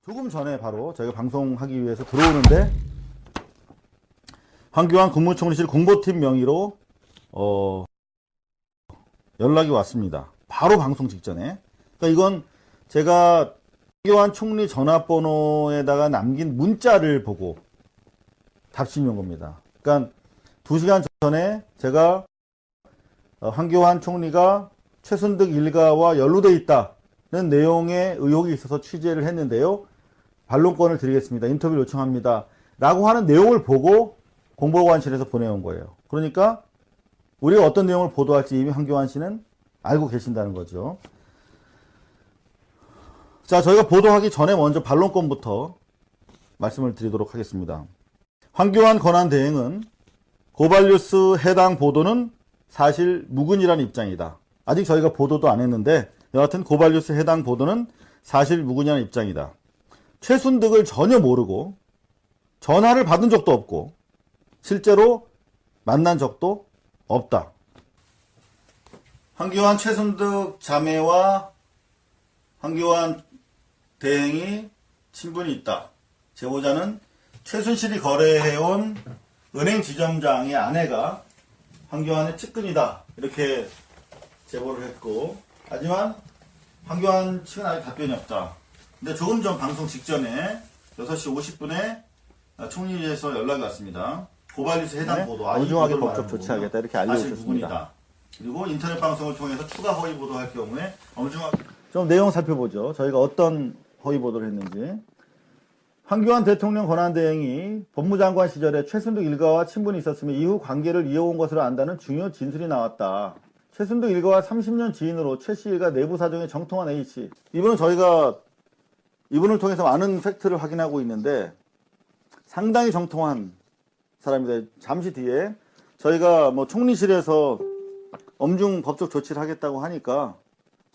조금 전에 바로 저희가 방송하기 위해서 들어오는데 황교안 국무총리실 공보팀 명의로 연락이 왔습니다. 바로 방송 직전에. 그러니까 이건 제가 황교안 총리 전화번호에다가 남긴 문자를 보고 답신이 온 겁니다. 그러니까 2시간 전에 제가 황교안 총리가 최순득 일가와 연루돼 있다는 내용의 의혹이 있어서 취재를 했는데요. 반론권을 드리겠습니다. 인터뷰를 요청합니다. 라고 하는 내용을 보고 공보관실에서 보내온 거예요. 그러니까 우리가 어떤 내용을 보도할지 이미 황교안 씨는 알고 계신다는 거죠. 자, 저희가 보도하기 전에 먼저 반론권부터 말씀을 드리도록 하겠습니다. 황교안 권한대행은 고발뉴스 해당 보도는 사실 무근이라는 입장이다. 아직 저희가 보도도 안 했는데 여하튼 고발뉴스 해당 보도는 사실 무근이라는 입장이다. 최순득을 전혀 모르고 전화를 받은 적도 없고 실제로 만난 적도 없다. 황교안 최순득 자매와 황교안 대행이 친분이 있다. 제보자는 최순실이 거래해온 은행 지점장의 아내가 황교안의 측근이다. 이렇게 제보를 했고, 하지만 황교안 측은 아직 답변이 없다. 근데 조금 전 방송 직전에 6시 50분에 총리실에서 연락이 왔습니다. 고발뉴스 해당 보도, 엄중하게 법적 조치하겠다 이렇게 알려주셨습니다. 그리고 인터넷 방송을 통해서 추가 허위 보도할 경우에 엄중하게. 좀 내용 살펴보죠. 저희가 어떤 허위 보도를 했는지. 황교안 대통령 권한대행이 법무장관 시절에 최순득 일가와 친분이 있었으며 이후 관계를 이어온 것으로 안다는 중요 진술이 나왔다. 최순득 일가와 30년 지인으로 최씨 일가 내부 사정에 정통한 A씨. 이분은 저희가 이분을 통해서 많은 팩트를 확인하고 있는데 상당히 정통한 사람입니다. 잠시 뒤에 저희가 뭐 총리실에서 엄중 법적 조치를 하겠다고 하니까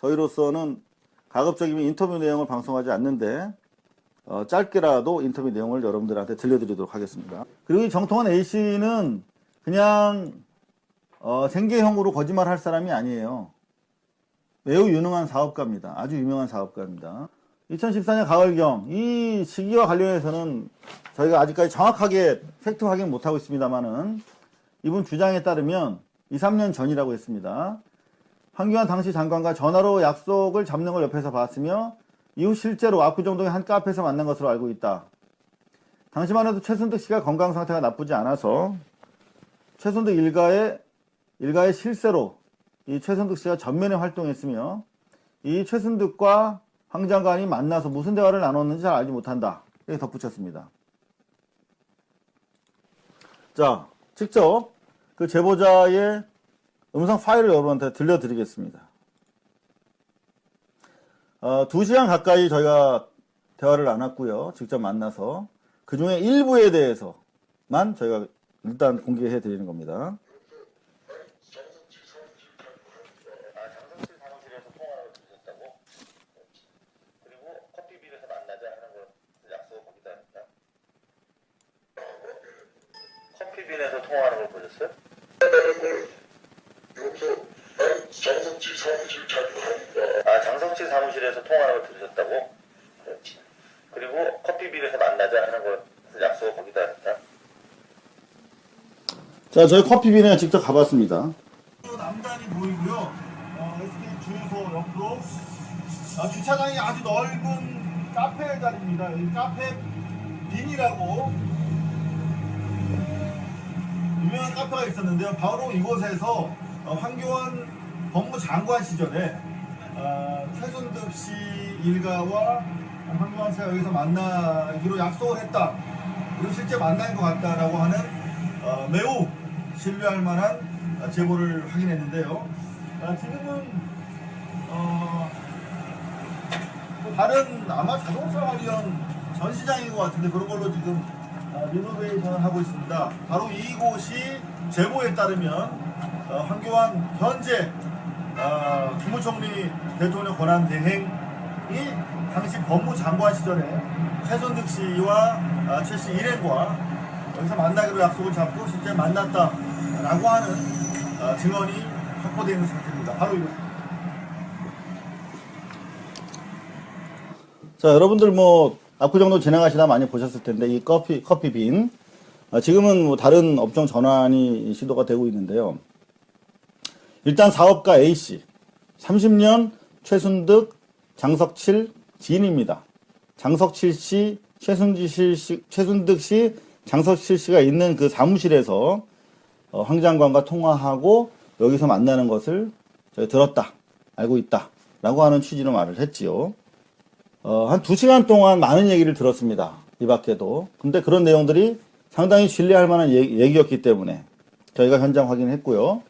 저희로서는 가급적이면 인터뷰 내용을 방송하지 않는데 짧게라도 인터뷰 내용을 여러분들한테 들려드리도록 하겠습니다. 그리고 이 정통한 A씨는 그냥 생계형으로 거짓말할 사람이 아니에요. 매우 유능한 사업가입니다. 아주 유명한 사업가입니다. 2014년 가을경 이 시기와 관련해서는 저희가 아직까지 정확하게 팩트 확인 못하고 있습니다만은 이분 주장에 따르면 2, 3년 전이라고 했습니다. 황교안 당시 장관과 전화로 약속을 잡는 걸 옆에서 봤으며 이후 실제로 압구정동의 한 카페에서 만난 것으로 알고 있다. 당시만 해도 최순득 씨가 건강 상태가 나쁘지 않아서 최순득 일가의 실세로 이 최순득 씨가 전면에 활동했으며 이 최순득과 황 장관이 만나서 무슨 대화를 나눴는지 잘 알지 못한다. 이렇게 덧붙였습니다. 자, 직접 그 제보자의 음성 파일을 여러분한테 들려드리겠습니다. 2시간 가까이 저희가 대화를 나눴고요. 직접 만나서 그 중에 일부에 대해서만 저희가 일단 공개해 드리는 겁니다. 장성실 사무실에서 통화를 드렸다고? 그리고 커피빈에서 만나자 하는 걸 약속을 거기다 했다. 커피빈에서 통화하는 걸 보셨어요? 장성실 사무실 자주 가니까. 장성실 사무실에서 통화하는 걸 들으셨다고? 그렇지. 그리고 커피빈에서 만나자 하는 걸 약속을 거기다 했다. 자, 저희 커피빈에 직접 가봤습니다. 남단이 보이고요. SK 주유소 옆으로 주차장이 아주 넓은 카페 자리입니다. 이 카페 빈이라고 유명한 카페가 있었는데요. 바로 이곳에서 황교안 법무장관 시절에 최순득 씨 일가와 황교안 씨가 여기서 만나기로 약속을 했다. 그리고 실제 만난 것 같다라고 하는 매우 신뢰할 만한 제보를 확인했는데요. 지금은 다른 아마 자동차 관련 전시장인 것 같은데 그런 걸로 지금 리노베이션을 하고 있습니다. 바로 이곳이 제보에 따르면 황교안 현재 국무총리 대통령 권한 대행이 당시 법무장관 시절에 최순득 씨와 최 씨 일행과 여기서 만나기로 약속을 잡고 실제 만났다라고 하는 증언이 확보되어 있는 상태입니다. 바로 이거. 자, 여러분들 뭐 압구정도 지나가시다 많이 보셨을 텐데 이 커피빈 지금은 뭐 다른 업종 전환이 시도가 되고 있는데요. 일단 사업가 A씨 30년 최순득 장석칠 지인입니다. 장석칠 씨, 최순득 씨, 장석칠 씨가 있는 그 사무실에서 황 장관과 통화하고 여기서 만나는 것을 저희 들었다, 알고 있다 라고 하는 취지로 말을 했지요. 한 2시간 동안 많은 얘기를 들었습니다. 이 밖에도. 근데 그런 내용들이 상당히 신뢰할 만한 얘기였기 때문에 저희가 현장 확인했고요.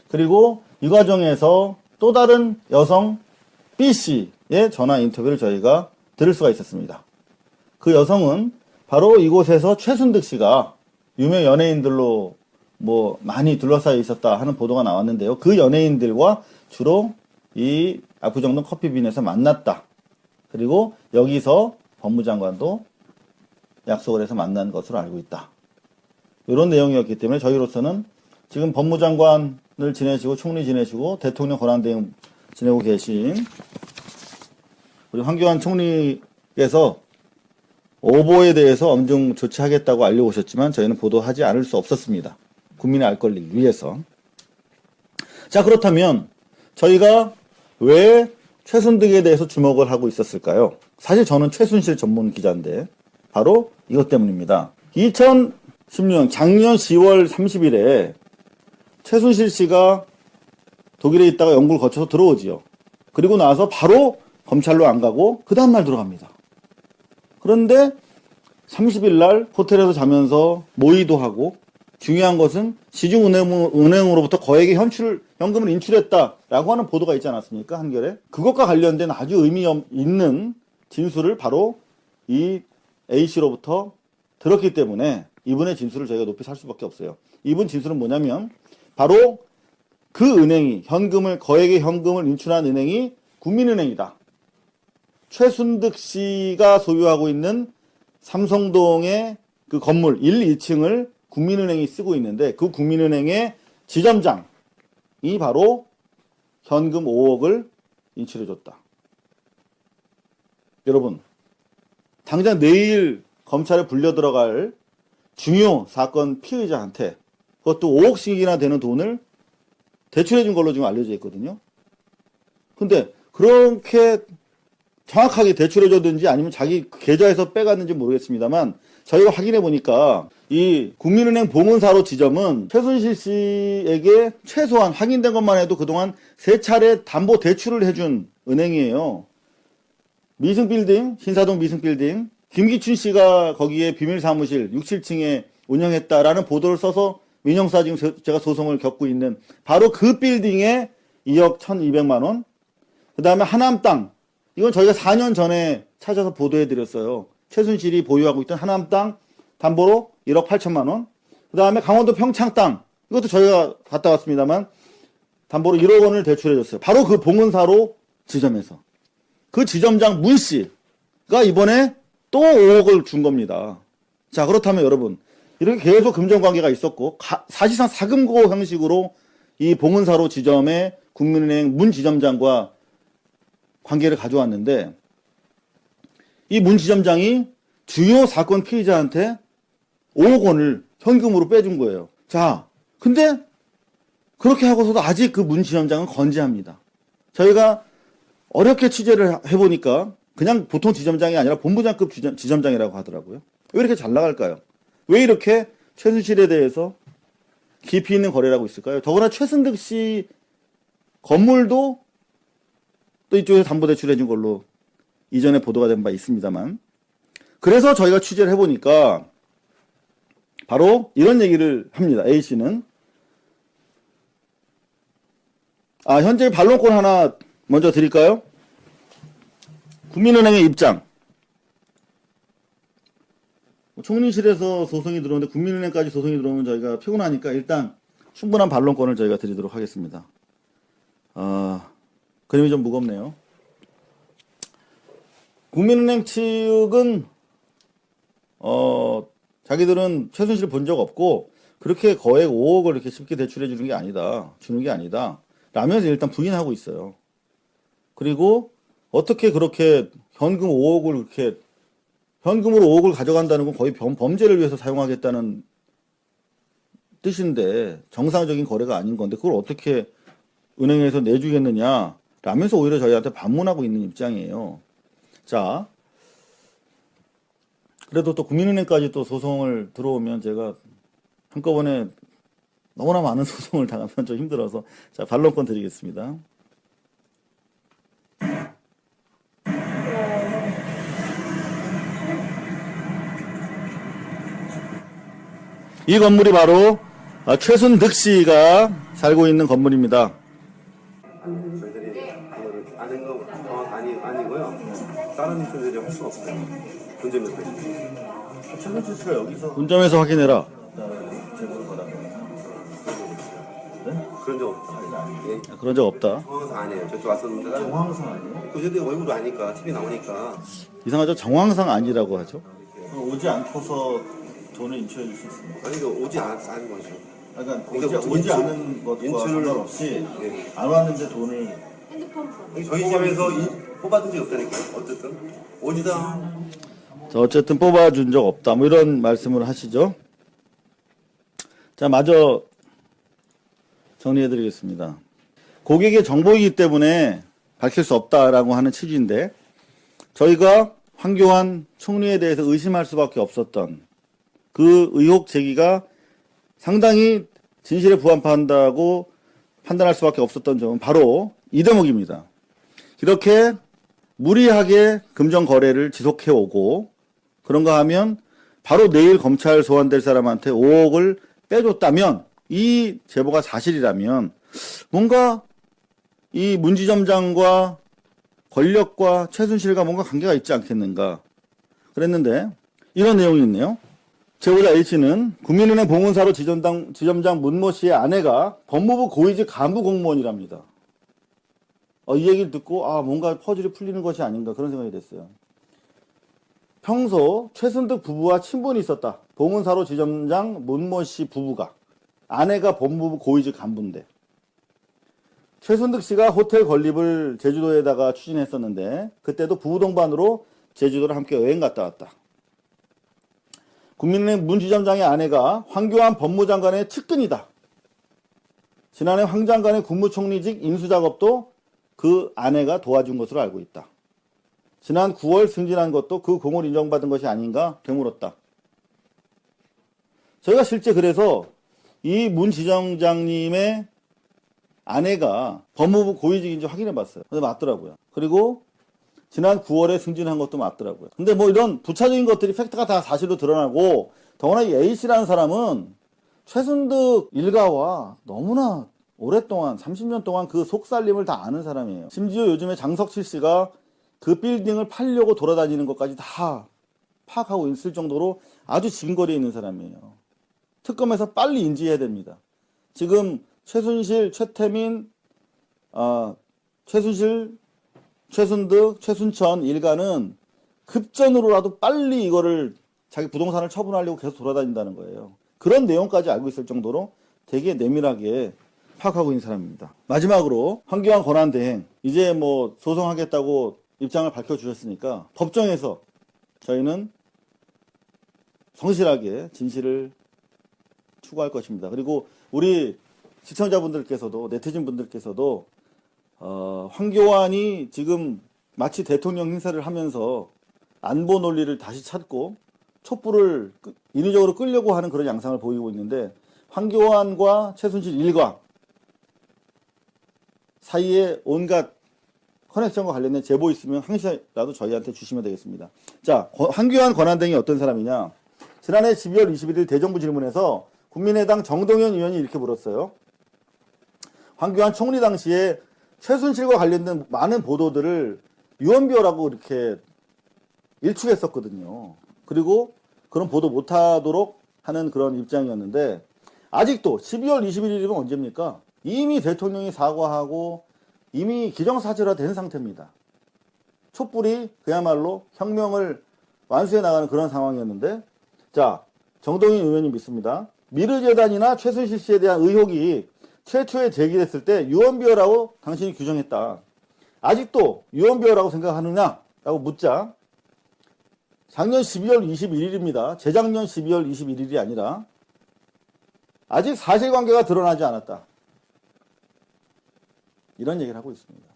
그리고 이 과정에서 또 다른 여성 B씨의 전화 인터뷰를 저희가 들을 수가 있었습니다. 그 여성은 바로 이곳에서 최순득 씨가 유명 연예인들로 뭐 많이 둘러싸여 있었다 하는 보도가 나왔는데요. 그 연예인들과 주로 이 압구정동 커피빈에서 만났다. 그리고 여기서 법무장관도 약속을 해서 만난 것으로 알고 있다. 이런 내용이었기 때문에 저희로서는 지금 법무장관을 지내시고 총리 지내시고 대통령 권한대행 지내고 계신 우리 황교안 총리께서 오보에 대해서 엄중 조치하겠다고 알려오셨지만 저희는 보도하지 않을 수 없었습니다. 국민의 알 권리를 위해서. 자, 그렇다면 저희가 왜 최순득에 대해서 주목을 하고 있었을까요? 사실 저는 최순실 전문 기자인데 바로 이것 때문입니다. 2016년 작년 10월 30일에 최순실 씨가 독일에 있다가 영국을 거쳐서 들어오지요. 그리고 나서 바로 검찰로 안 가고 그 다음날 들어갑니다. 그런데 30일 날 호텔에서 자면서 모의도 하고 중요한 것은 시중은행으로부터 거액의 현금을 인출했다라고 하는 보도가 있지 않았습니까? 한겨레. 그것과 관련된 아주 의미 있는 진술을 바로 이 A씨로부터 들었기 때문에 이분의 진술을 저희가 높이 살 수밖에 없어요. 이분 진술은 뭐냐면 바로 그 은행이 거액의 현금을 인출한 은행이 국민은행이다. 최순득 씨가 소유하고 있는 삼성동의 그 건물 1, 2층을 국민은행이 쓰고 있는데 그 국민은행의 지점장이 바로 현금 5억을 인출해줬다. 여러분, 당장 내일 검찰에 불려 들어갈 중요 사건 피의자한테 그것도 5억씩이나 되는 돈을 대출해준 걸로 지금 알려져 있거든요. 근데 그렇게 정확하게 대출해줬든지 아니면 자기 계좌에서 빼갔는지 모르겠습니다만 저희가 확인해 보니까 이 국민은행 봉은사로 지점은 최순실 씨에게 최소한 확인된 것만 해도 그동안 3차례 담보 대출을 해준 은행이에요. 미승빌딩, 신사동 미승빌딩, 김기춘 씨가 거기에 비밀사무실 6, 7층에 운영했다라는 보도를 써서 민영사 지금 제가 소송을 겪고 있는 바로 그 빌딩에 2억 1,200만 원. 그 다음에 하남 땅. 이건 저희가 4년 전에 찾아서 보도해드렸어요. 최순실이 보유하고 있던 하남 땅 담보로 1억 8천만 원. 그 다음에 강원도 평창 땅. 이것도 저희가 갔다 왔습니다만 담보로 1억 원을 대출해줬어요. 바로 그 봉은사로 지점에서. 그 지점장 문 씨가 이번에 또 5억을 준 겁니다. 자, 그렇다면 여러분, 이렇게 계속 금전관계가 있었고 사실상 사금고 형식으로 이 봉은사로 지점의 국민은행 문 지점장과 관계를 가져왔는데 이 문 지점장이 주요 사건 피의자한테 5억 원을 현금으로 빼준 거예요. 자, 근데 그렇게 하고서도 아직 그 문 지점장은 건재합니다. 저희가 어렵게 취재를 해보니까 그냥 보통 지점장이 아니라 본부장급 지점장이라고 하더라고요. 왜 이렇게 잘 나갈까요? 왜 이렇게 최순실에 대해서 깊이 있는 거래를 하고 있을까요? 더구나 최순득 씨 건물도 또 이쪽에서 담보대출 해준 걸로 이전에 보도가 된 바 있습니다만. 그래서 저희가 취재를 해보니까 바로 이런 얘기를 합니다. A씨는. 현재 반론권 하나 먼저 드릴까요? 국민은행의 입장. 총리실에서 소송이 들어오는데 국민은행까지 소송이 들어오면 저희가 피곤하니까 일단 충분한 반론권을 저희가 드리도록 하겠습니다. 그림이 좀 무겁네요. 국민은행 측은 자기들은 최순실을 본 적 없고 그렇게 거액 5억을 이렇게 쉽게 대출해 주는 게 아니다 라면서 일단 부인하고 있어요. 그리고 어떻게 그렇게 현금 5억을 이렇게 현금으로 5억을 가져간다는 건 거의 범죄를 위해서 사용하겠다는 뜻인데 정상적인 거래가 아닌 건데 그걸 어떻게 은행에서 내주겠느냐 라면서 오히려 저희한테 반문하고 있는 입장이에요. 자, 그래도 또 국민은행까지 또 소송을 들어오면 제가 한꺼번에 너무나 많은 소송을 당하면 좀 힘들어서 자, 반론권 드리겠습니다. 이 건물이 바로 최순득 씨가 살고 있는 건물입니다. 저희들이 그거를 아는 거 아니고요. 다른 분들이 할 수가 없어요. 본점에서. 최순득 씨가 여기서 본점에서 확인해라. 제보를 받았거든요. 그런 적 없다. 예. 그런 적 없다. 정황상 아니에요. 저쪽 왔었는데 정황상 아니에요? 그 저들 얼굴을 아니까 TV 나오니까 이상하죠? 정황상 아니라고 하죠. 오지 않고서 돈을 인출해 줄 수 있습니다. 아니 이거 오지 않은 거죠. 그러니까 그러니까 오지 않은 것과 인출을- 상관없이 예. 안 왔는데 돈을 저희 집에서 뽑아둔 적이 없다니까. 어쨌든 오지도 자, 어쨌든 뽑아준 적 없다. 뭐 이런 말씀을 하시죠. 자, 마저 정리해드리겠습니다. 고객의 정보이기 때문에 밝힐 수 없다라고 하는 취지인데 저희가 황교안 총리에 대해서 의심할 수밖에 없었던 그 의혹 제기가 상당히 진실에 부합한다고 판단할 수밖에 없었던 점은 바로 이 대목입니다. 이렇게 무리하게 금전 거래를 지속해 오고 그런가 하면 바로 내일 검찰 소환될 사람한테 5억을 빼줬다면 이 제보가 사실이라면 뭔가 이 문지점장과 권력과 최순실과 뭔가 관계가 있지 않겠는가 그랬는데 이런 내용이 있네요. 제보자 A씨는 국민은행 봉은사로 지점장 문모 씨의 아내가 법무부 고위직 간부 공무원이랍니다. 이 얘기를 듣고 뭔가 퍼즐이 풀리는 것이 아닌가 그런 생각이 됐어요. 평소 최순득 부부와 친분이 있었다. 봉은사로 지점장 문모 씨 부부가 아내가 법무부 고위직 간부인데 최순득 씨가 호텔 건립을 제주도에다가 추진했었는데 그때도 부부 동반으로 제주도를 함께 여행 갔다 왔다. 국민은행 문 지점장의 아내가 황교안 법무장관의 측근이다. 지난해 황 장관의 국무총리직 인수작업도 그 아내가 도와준 것으로 알고 있다. 지난 9월 승진한 것도 그 공을 인정받은 것이 아닌가 되물었다. 저희가 실제 그래서 이 문 지점장님의 아내가 법무부 고위직인지 확인해 봤어요. 근데 맞더라고요. 그리고 지난 9월에 승진한 것도 맞더라고요. 근데 뭐 이런 부차적인 것들이 팩트가 다 사실로 드러나고 더구나 이 A씨라는 사람은 최순득 일가와 너무나 오랫동안 30년 동안 그 속살림을 다 아는 사람이에요. 심지어 요즘에 장석칠 씨가 그 빌딩을 팔려고 돌아다니는 것까지 다 파악하고 있을 정도로 아주 진거리에 있는 사람이에요. 특검에서 빨리 인지해야 됩니다. 지금 최순실, 최태민, 최순득, 최순천 일가는 급전으로라도 빨리 이거를 자기 부동산을 처분하려고 계속 돌아다닌다는 거예요. 그런 내용까지 알고 있을 정도로 되게 내밀하게 파악하고 있는 사람입니다. 마지막으로 황교안 권한대행 이제 뭐 소송하겠다고 입장을 밝혀주셨으니까 법정에서 저희는 성실하게 진실을 추구할 것입니다. 그리고 우리 시청자분들께서도 네티즌 분들께서도 황교안이 지금 마치 대통령 행세를 하면서 안보 논리를 다시 찾고 촛불을 인위적으로 끌려고 하는 그런 양상을 보이고 있는데 황교안과 최순실 일가 사이에 온갖 커넥션과 관련된 제보 있으면 항시라도 저희한테 주시면 되겠습니다. 자, 황교안 권한대행이 어떤 사람이냐? 지난해 12월 21일 대정부 질문에서 국민의당 정동현 의원이 이렇게 물었어요. 황교안 총리 당시에 최순실과 관련된 많은 보도들을 유언비어라고 이렇게 일축했었거든요. 그리고 그런 보도 못하도록 하는 그런 입장이었는데 아직도 12월 21일이면 언제입니까? 이미 대통령이 사과하고 이미 기정사실화된 상태입니다. 촛불이 그야말로 혁명을 완수해 나가는 그런 상황이었는데 자, 정동인 의원님 믿습니다. 미르재단이나 최순실 씨에 대한 의혹이 최초에 제기됐을 때 유언비어라고 당신이 규정했다. 아직도 유언비어라고 생각하느냐라고 묻자 작년 12월 21일입니다. 재작년 12월 21일이 아니라 아직 사실관계가 드러나지 않았다. 이런 얘기를 하고 있습니다.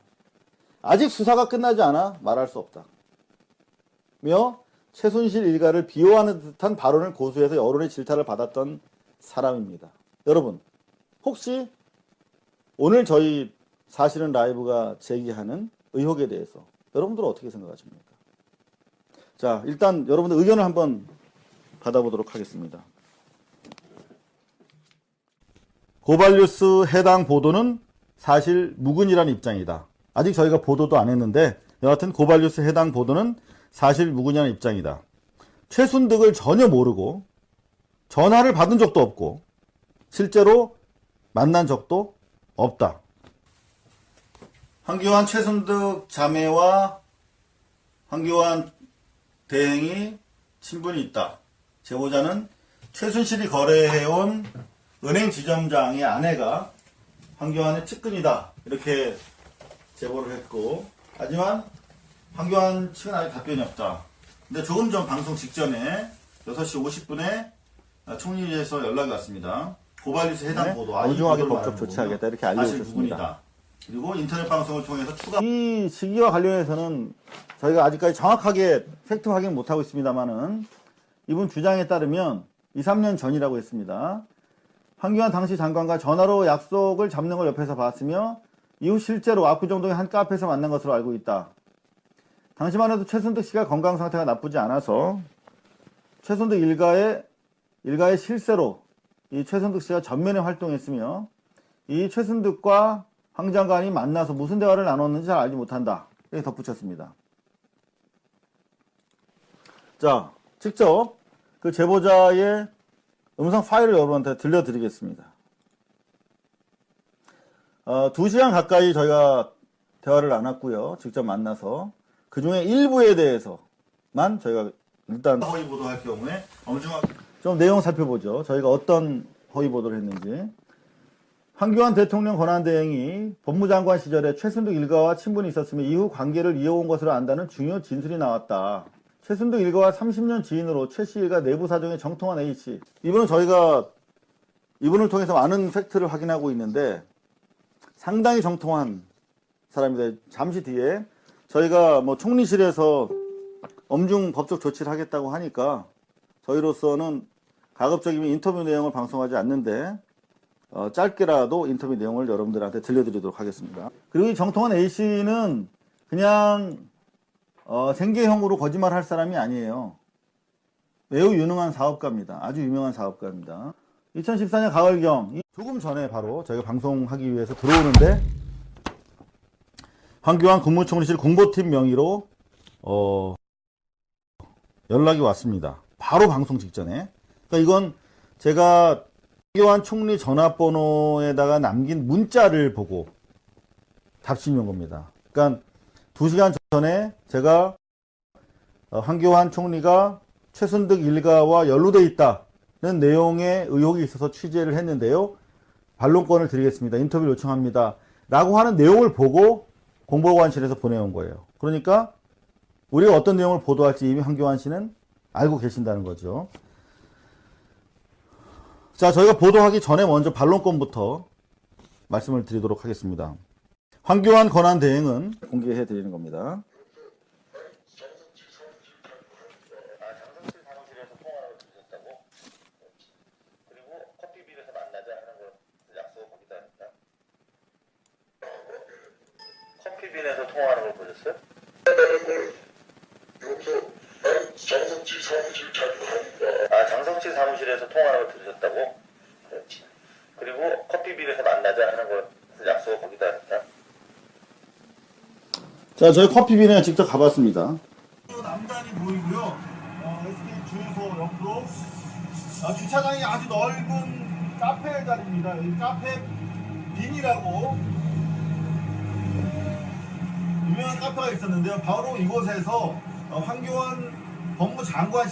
아직 수사가 끝나지 않아 말할 수 없다. 며 최순실 일가를 비호하는 듯한 발언을 고수해서 여론의 질타를 받았던 사람입니다. 여러분, 혹시 오늘 저희 사실은 라이브가 제기하는 의혹에 대해서 여러분들은 어떻게 생각하십니까? 자, 일단 여러분들 의견을 한번 받아보도록 하겠습니다. 고발뉴스 해당 보도는 사실 무근이라는 입장이다. 아직 저희가 보도도 안 했는데 여하튼 고발뉴스 해당 보도는 사실 무근이라는 입장이다. 최순득을 전혀 모르고 전화를 받은 적도 없고 실제로 만난 적도 없다. 황교안 최순득 자매와 황교안 대행이 친분이 있다. 제보자는 최순실이 거래해온 은행 지점장의 아내가 황교안의 측근이다. 이렇게 제보를 했고, 하지만 황교안 측은 아직 답변이 없다. 근데 조금 전 방송 직전에 6시 50분에 총리실에서 연락이 왔습니다. 고발뉴스 해당 보도, 엄중하게 법적 조치하겠다 이렇게 알려주셨습니다. 그리고 인터넷 방송을 통해서 추가 이 시기와 관련해서는 저희가 아직까지 정확하게 팩트 확인 못하고 있습니다만은 이분 주장에 따르면 2, 3년 전이라고 했습니다. 황교안 당시 장관과 전화로 약속을 잡는 걸 옆에서 봤으며 이후 실제로 압구정동의 한 카페에서 만난 것으로 알고 있다. 당시만 해도 최순득 씨가 건강 상태가 나쁘지 않아서 최순득 일가의 실세로 이 최순득 씨가 전면에 활동했으며 이 최순득과 황 장관이 만나서 무슨 대화를 나눴는지 잘 알지 못한다. 이렇게 덧붙였습니다. 자, 직접 그 제보자의 음성 파일을 여러분한테 들려드리겠습니다. 2시간 가까이 저희가 대화를 나눴고요. 직접 만나서 그 중에 일부에 대해서만 저희가 일단 허위 보도할 경우에 엄중하게 좀 내용 살펴보죠. 저희가 어떤 허위 보도를 했는지. 황교안 대통령 권한대행이 법무장관 시절에 최순득 일가와 친분이 있었으며 이후 관계를 이어온 것으로 안다는 중요 진술이 나왔다. 최순득 일가와 30년 지인으로 최 씨 일가 내부 사정에 정통한 A씨. 이분은 저희가 이분을 통해서 많은 팩트를 확인하고 있는데 상당히 정통한 사람입니다. 잠시 뒤에 저희가 뭐 총리실에서 엄중 법적 조치를 하겠다고 하니까 저희로서는 가급적이면 인터뷰 내용을 방송하지 않는데 짧게라도 인터뷰 내용을 여러분들한테 들려드리도록 하겠습니다. 그리고 이 정통한 A씨는 그냥 생계형으로 거짓말할 사람이 아니에요. 매우 유능한 사업가입니다. 아주 유명한 사업가입니다. 2014년 가을경 조금 전에 바로 저희가 방송하기 위해서 들어오는데 황교안 국무총리실 공보팀 명의로 연락이 왔습니다. 바로 방송 직전에. 그러니까 이건 제가 황교안 총리 전화번호에다가 남긴 문자를 보고 답신이 온 겁니다. 그러니까 2시간 전에 제가 황교안 총리가 최순득 일가와 연루되어 있다는 내용의 의혹이 있어서 취재를 했는데요. 반론권을 드리겠습니다. 인터뷰를 요청합니다. 라고 하는 내용을 보고 공보관실에서 보내온 거예요. 그러니까 우리가 어떤 내용을 보도할지 이미 황교안 씨는 알고 계신다는 거죠. 자, 저희가 보도하기 전에 먼저 반론권부터 말씀을 드리도록 하겠습니다. 황교안 권한대행은 공개해 드리는 겁니다. 장성실 사무실에서 통화를 드렸다고? 그리고 커피빈에서 만나자 하는 걸 약속 거기다 했다. 커피빈에서 통화하는 걸 보셨어요? 장성실 사무실 자주 가니까. 장성실 사무실에서 통화하는 걸 들으셨다고? 그렇지. 그리고 커피빈에서 만나자 하는 걸 약속 거기다 했다. 자, 저희 커피빈에 직접 가봤습니다. 남단이 보이고요. SK 주유소 옆으로 주차장이 아주 넓은 카페 자리입니다. 이 카페 빈이라고 유명한 카페가 있었는데요. 바로 이곳에서 황교안 법무장관